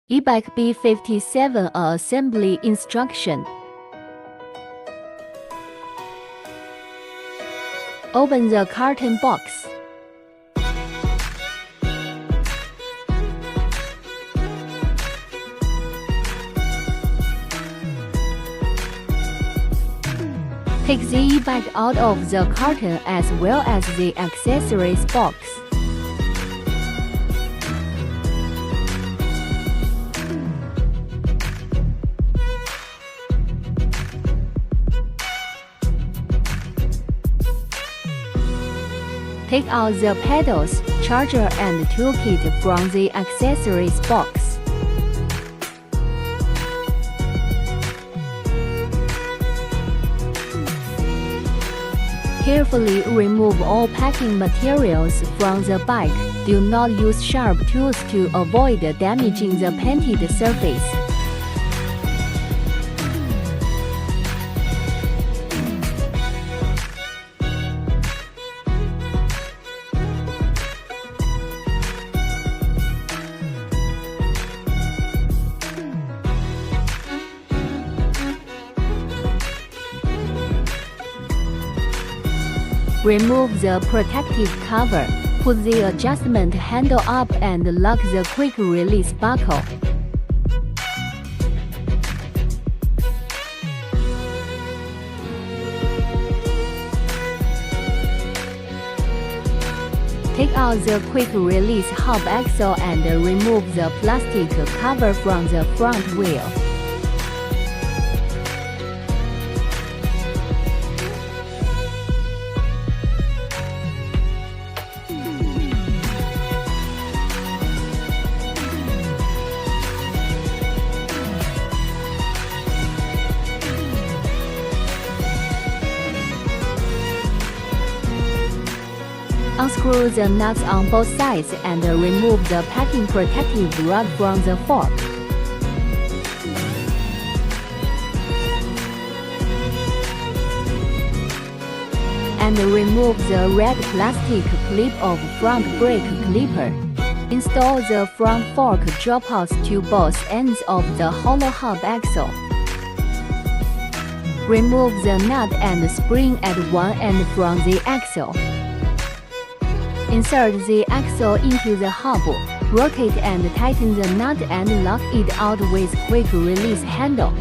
ebike B57 assembly instruction. Open the carton box. Take the e-bike out of the carton as well as the accessories box. Take out the pedals, charger and toolkit from the accessories box. Carefully remove all packing materials from the bike. Do not use sharp tools to avoid damaging the painted surface. Remove the protective cover, put the adjustment handle up and lock the quick release buckle. Take out the quick release hub axle and remove the plastic cover from the front wheel. Unscrew the nuts on both sides and remove the packing protective rod from the fork. And remove the red plastic clip of front brake clipper. Install the front fork dropouts to both ends of the hollow hub axle. Remove the nut and spring at one end from the axle. Insert the axle into the hub, rotate and tighten the nut and lock it out with quick release handle.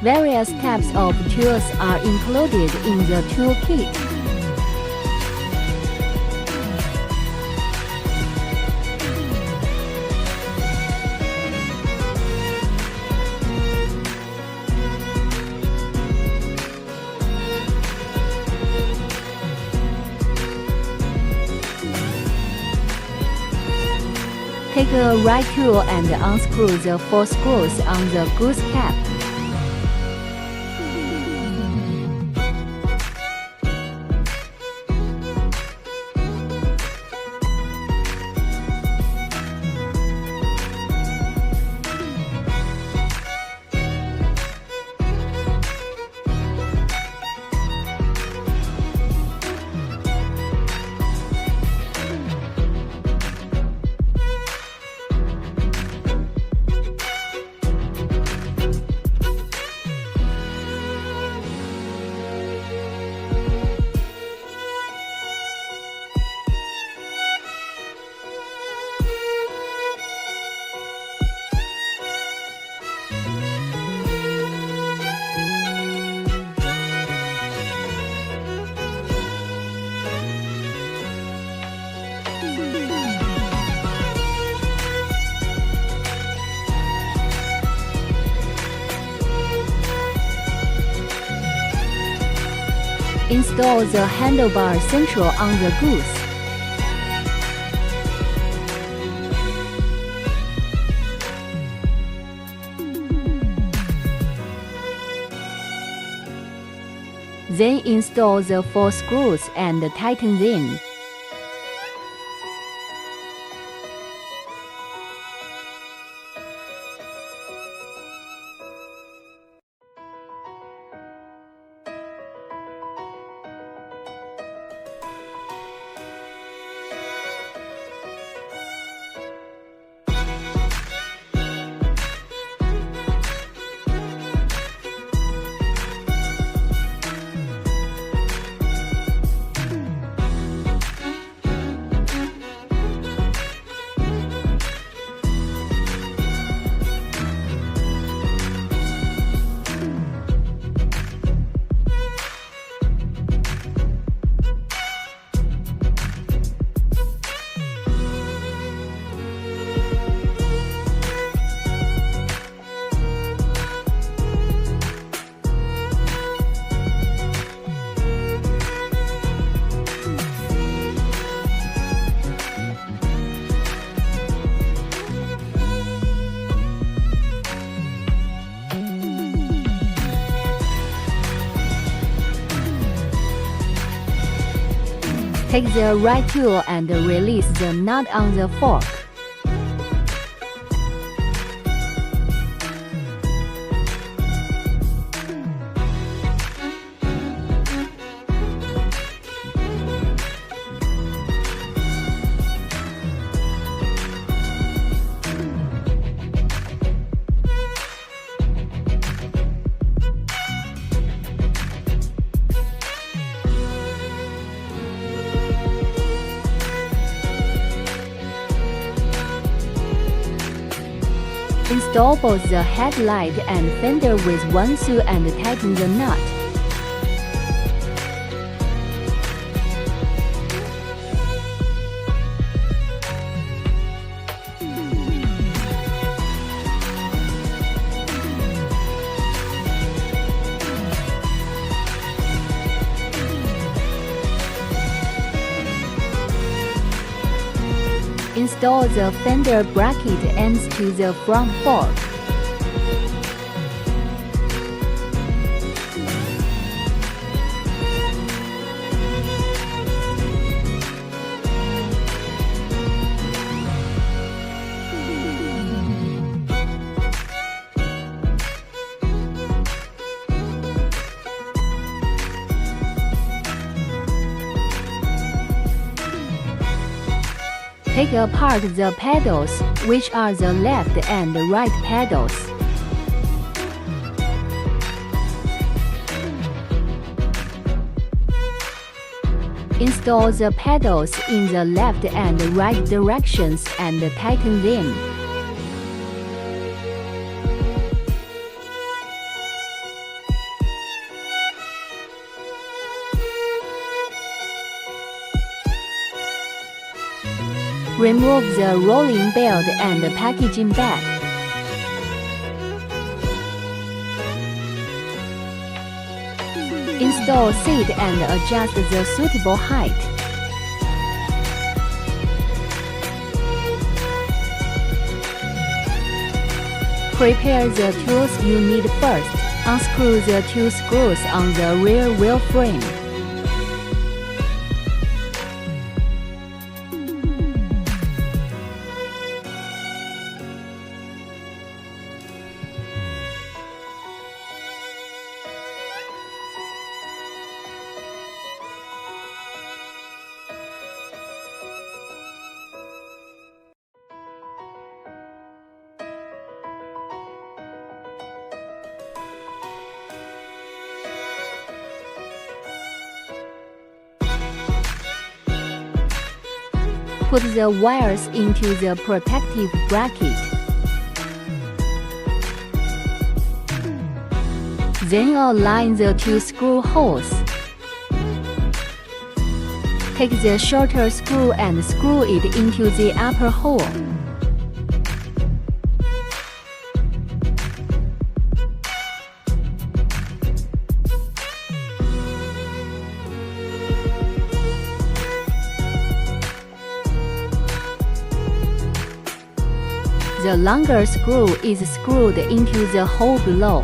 Various types of tools are included in the toolkit. Take a right tool and unscrew the 4 screws on the goose cap. Install the handlebar central on the goose. Then install the 4 screws and tighten them. Take the right tool and release the nut on the fork. Install both the headlight and fender with one screw and tighten the nut. Install the fender bracket ends to the front fork. Take apart the pedals, which are the left and right pedals. Install the pedals in the left and right directions and tighten them. Remove the rolling belt and packaging bag. Install seat and adjust the suitable height. Prepare the tools you need first. Unscrew the 2 screws on the rear wheel frame. Put the wires into the protective bracket. Then align the 2 screw holes. Take the shorter screw and screw it into the upper hole. The longer screw is screwed into the hole below.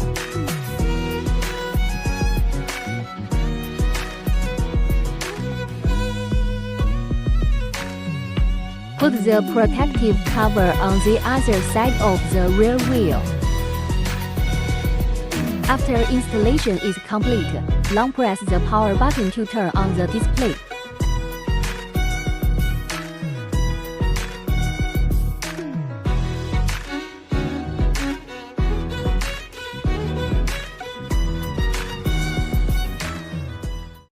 Put the protective cover on the other side of the rear wheel. After installation is complete, long press the power button to turn on the display.